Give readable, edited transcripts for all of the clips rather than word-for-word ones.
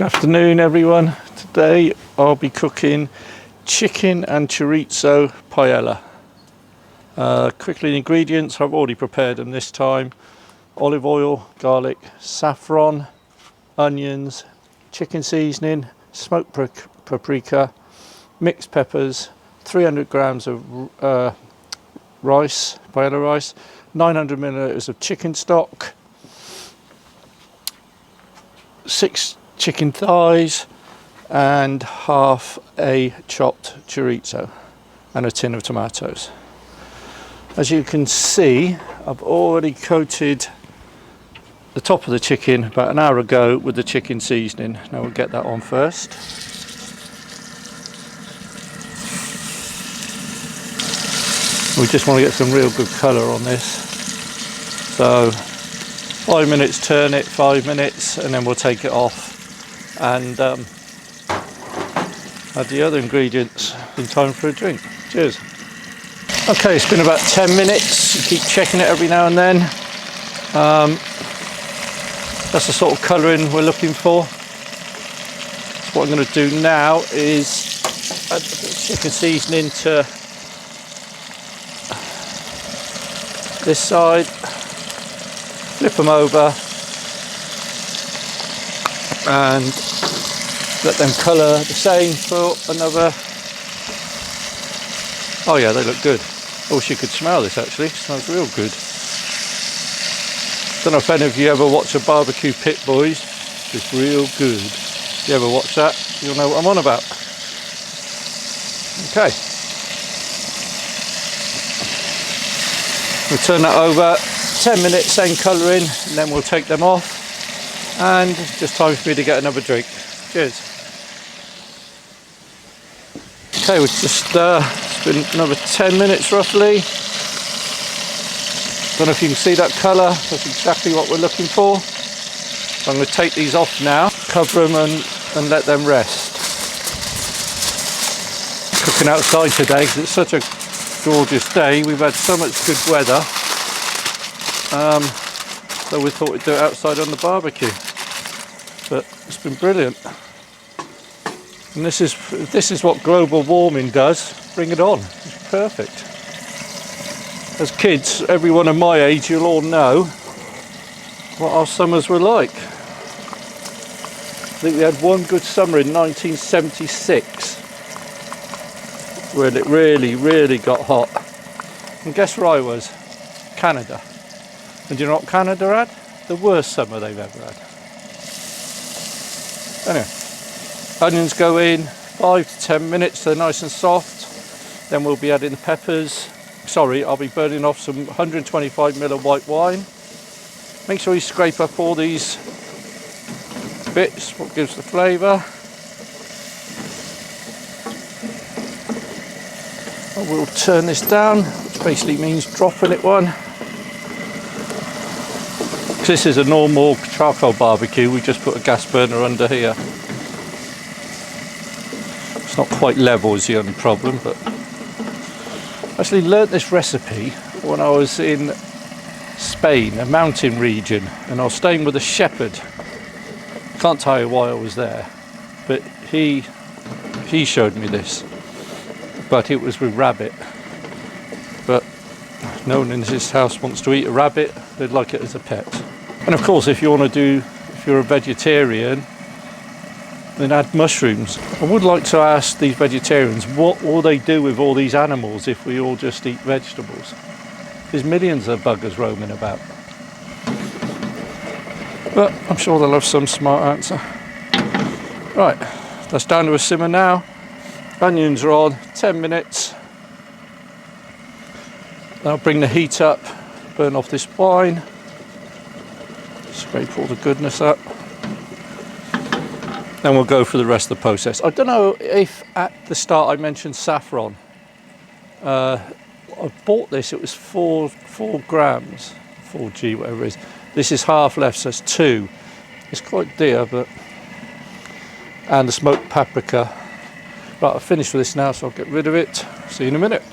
Good afternoon everyone. Today I'll be cooking chicken and chorizo paella. Quickly, the ingredients, I've already prepared them this time. Olive oil, garlic, saffron, onions, chicken seasoning, smoked paprika, mixed peppers, 300 grams of rice, paella rice, 900 milliliters of chicken stock, 6 chicken thighs, and half a chopped chorizo, and a tin of tomatoes. As you can see, I've already coated the top of the chicken about an hour ago with the chicken seasoning. Now we'll get that on first. We just want to get some real good colour on this. So 5 minutes, turn it, 5 minutes, and then we'll take it off and add the other ingredients in time for a drink. Cheers. Okay, it's been about 10 minutes. You keep checking it every now and then. That's the sort of colouring we're looking for. So what I'm going to do now is add the chicken seasoning to this side, flip them over and let them colour the same for another. Oh yeah, they look good. I wish you could smell this actually, it smells real good. Don't know if any of you ever watch a barbecue pit, boys. It's real good. If you ever watch that, you'll know what I'm on about. Okay. We'll turn that over, 10 minutes, same colouring, and then we'll take them off. And just time for me to get another drink. Cheers. Okay, we've just, it's been another 10 minutes roughly. Don't know if you can see that colour, that's exactly what we're looking for. So I'm going to take these off now, cover them and let them rest. Cooking outside today because it's such a gorgeous day. We've had so much good weather. So we thought we'd do it outside on the barbecue. But it's been brilliant. And this is what global warming does. Bring it on. It's perfect. As kids, everyone of my age, you'll all know what our summers were like. I think we had one good summer in 1976 where it really got hot. And guess where I was? Canada. And do you know what Canada had? The worst summer they've ever had. Anyway, onions go in 5 to 10 minutes, they're nice and soft. Then we'll be adding the peppers. Sorry, I'll be burning off some 125ml of white wine. Make sure you scrape up all these bits, what gives the flavour. We'll turn this down, which basically means dropping it one. This is a normal charcoal barbecue, we just put a gas burner under here. It's not quite level is the only problem, but I actually learnt this recipe when I was in Spain, a mountain region, and I was staying with a shepherd. Can't tell you why I was there, but he showed me this, but it was with rabbit. But no one in his house wants to eat a rabbit, they'd like it as a pet. And of course, if you're a vegetarian, then add mushrooms. I would like to ask these vegetarians, what will they do with all these animals if we all just eat vegetables? There's millions of buggers roaming about. But I'm sure they'll have some smart answer. Right, that's down to a simmer now. Onions are on, 10 minutes. I'll bring the heat up, burn off this wine. Scrape all the goodness up. Then we'll go for the rest of the process. I don't know if at the start I mentioned saffron. I bought this, it was 4 grams, 4G, whatever it is. This is half left, so it's 2. It's quite dear, but. And the smoked paprika. Right, I've finished with this now, so I'll get rid of it. See you in a minute.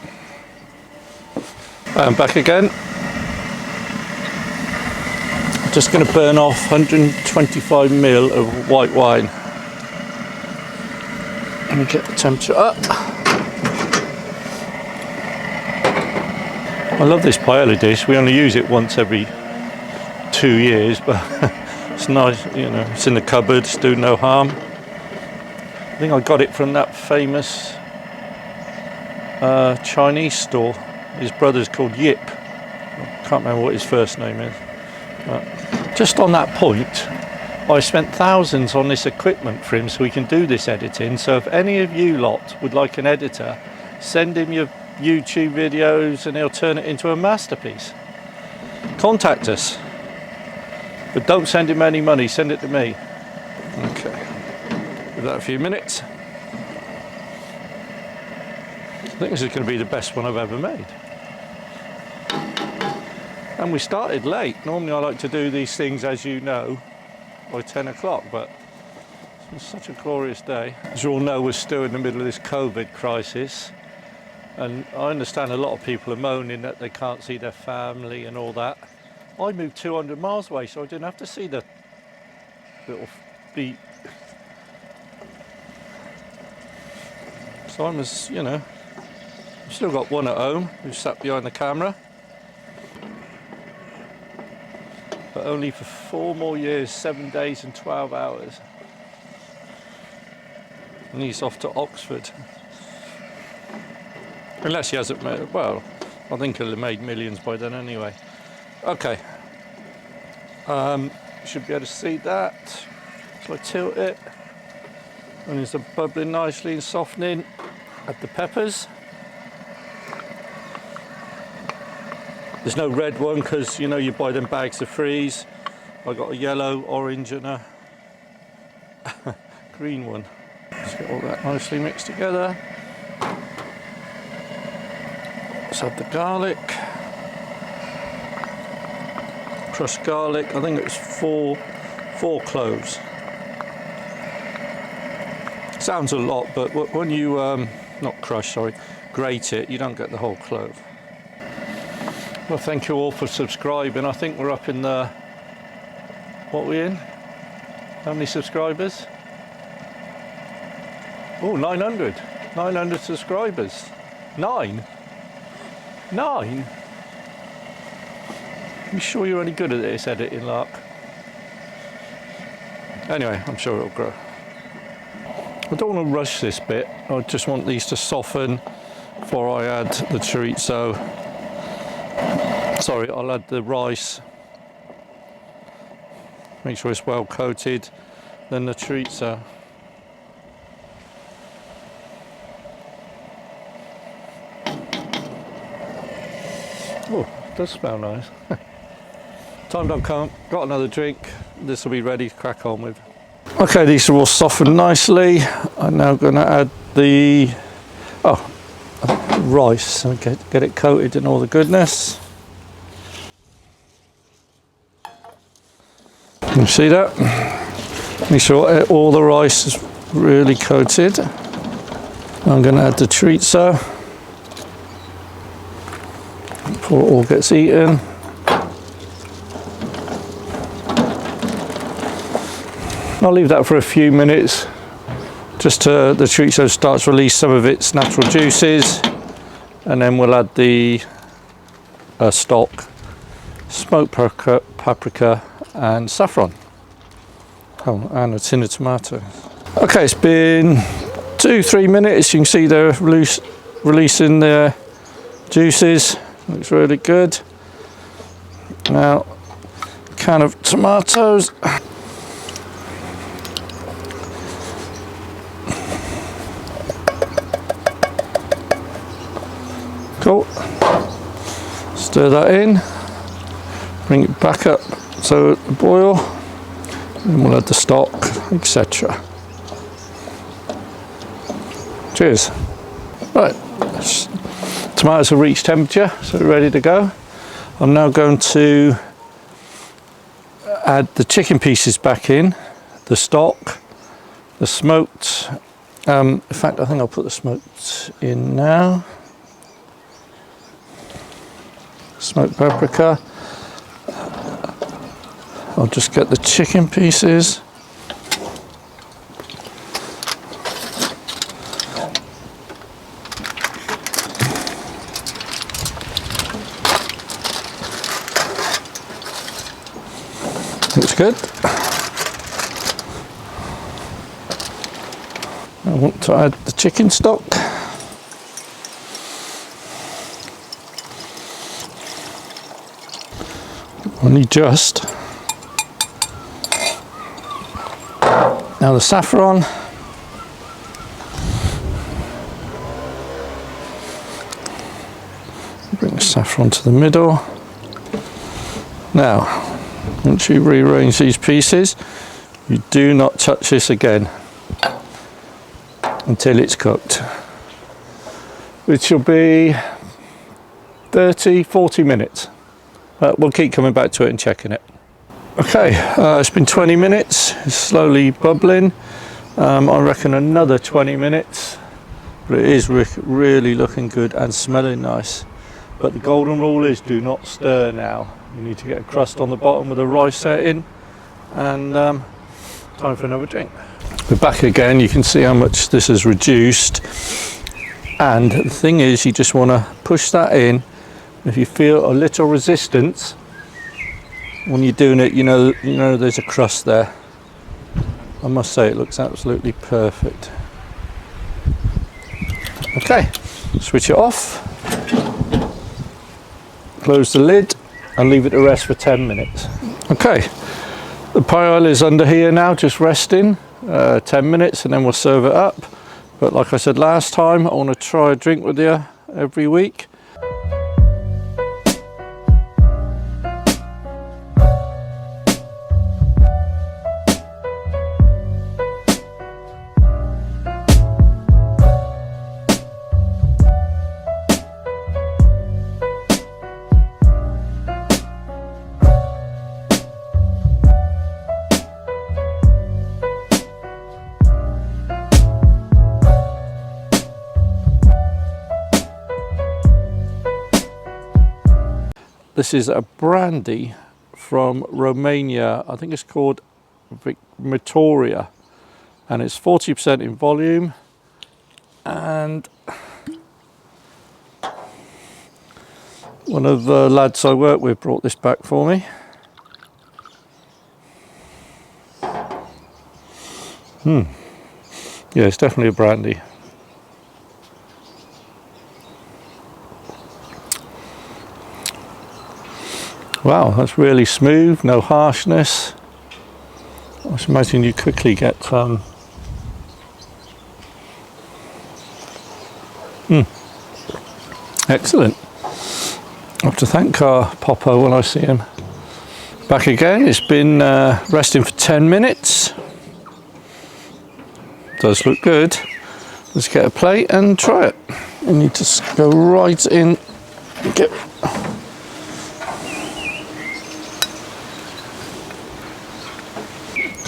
I'm back again. Just going to burn off 125ml of white wine. Let me get the temperature up. I love this paella dish. We only use it once every 2 years, but it's nice, you know, it's in the cupboard, it's doing no harm. I think I got it from that famous Chinese store. His brother's called Yip. I can't remember what his first name is. But just on that point, I spent thousands on this equipment for him so he can do this editing. So if any of you lot would like an editor, send him your YouTube videos and he'll turn it into a masterpiece. Contact us. But don't send him any money, send it to me. Okay. Give that a few minutes. I think this is going to be the best one I've ever made. And we started late. Normally I like to do these things, as you know, by 10 o'clock, but it's such a glorious day. As you all know, we're still in the middle of this COVID crisis. And I understand a lot of people are moaning that they can't see their family and all that. I moved 200 miles away, so I didn't have to see the little beat. So I'm as, you know, I've still got one at home who's sat behind the camera. But only for 4 more years, 7 days and 12 hours. And he's off to Oxford. Unless he hasn't made, well, I think he'll have made millions by then anyway. Okay. Should be able to see that. So I tilt it. And it's bubbling nicely and softening. Add the peppers. There's no red one because, you know, you buy them bags to freeze. I got a yellow, orange and a green one. Let's get all that nicely mixed together. Let's add the garlic. Crushed garlic, I think it was four cloves. Sounds a lot, but when you, not crush, sorry, grate it, you don't get the whole clove. Well, thank you all for subscribing. I think we're up in the, what are we in? How many subscribers? Oh, 900. 900 subscribers. 9? 9? You sure you're any good at this editing, Lark? Anyway, I'm sure it'll grow. I don't want to rush this bit. I just want these to soften before I add the chorizo. Sorry, I'll add the rice. Make sure it's well coated. Then the chorizo. Oh, it does smell nice. Time.com, got another drink. This will be ready to crack on with. Okay, these are all softened nicely. I'm now going to add the rice and get it coated in all the goodness. You see that? Make sure all the rice is really coated. I'm going to add the chorizo before it all gets eaten. I'll leave that for a few minutes, just till the chorizo starts to release some of its natural juices, and then we'll add the stock, smoked paprika and saffron. Oh, and a tin of tomatoes. Okay, it's been 2-3 minutes. You can see they're releasing their juices. Looks really good. Now, can of tomatoes. Cool. Stir that in. Bring it back up so it boil. Then we'll add the stock, etc. Cheers. Right, tomatoes have reached temperature, so we're ready to go. I'm now going to add the chicken pieces back in, the stock, the smoked. In fact, I think I'll put the smoked in now. Smoked paprika. I'll just get the chicken pieces. good. I want to add the chicken stock. Only just. Now the saffron. Bring the saffron to the middle. Now, once you rearrange these pieces, you do not touch this again until it's cooked, which will be 30-40 minutes. We'll keep coming back to it and checking it. Okay, it's been 20 minutes, it's slowly bubbling. I reckon another 20 minutes, but it is really looking good and smelling nice. But the golden rule is do not stir now. You need to get a crust on the bottom with the rice set in, and time for another drink. We're back again. You can see how much this has reduced, and the thing is, you just want to push that in. If you feel a little resistance when you're doing it, you know there's a crust there. I must say it looks absolutely perfect. Okay, switch it off, close the lid and leave it to rest for 10 minutes. Okay, the paella is under here now, just resting 10 minutes, and then we'll serve it up. But like I said last time, I want to try a drink with you every week. This is a brandy from Romania. I think it's called Victoria, and it's 40% in volume. And one of the lads I work with brought this back for me. Yeah, it's definitely a brandy. Wow, that's really smooth, no harshness. I just imagine you quickly get excellent. I have to thank our Popper when I see him. Back again, it's been resting for 10 minutes. Does look good. Let's get a plate and try it. You need to go right in, get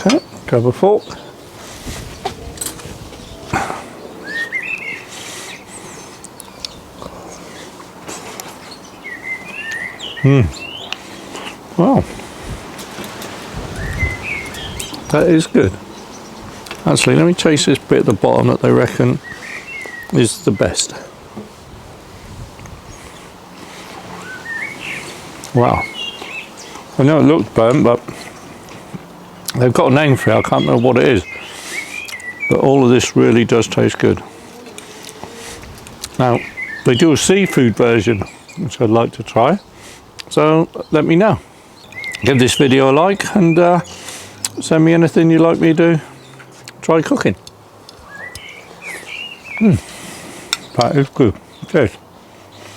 okay, grab a fork. Wow, that is good. Actually, let me taste this bit at the bottom that they reckon is the best. Wow, I know it looks burnt, but they've got a name for it. I can't remember what it is, but all of this really does taste good. Now, they do a seafood version, which I'd like to try, so let me know. Give this video a like, and send me anything you'd like me to try cooking. That is good. Cheers.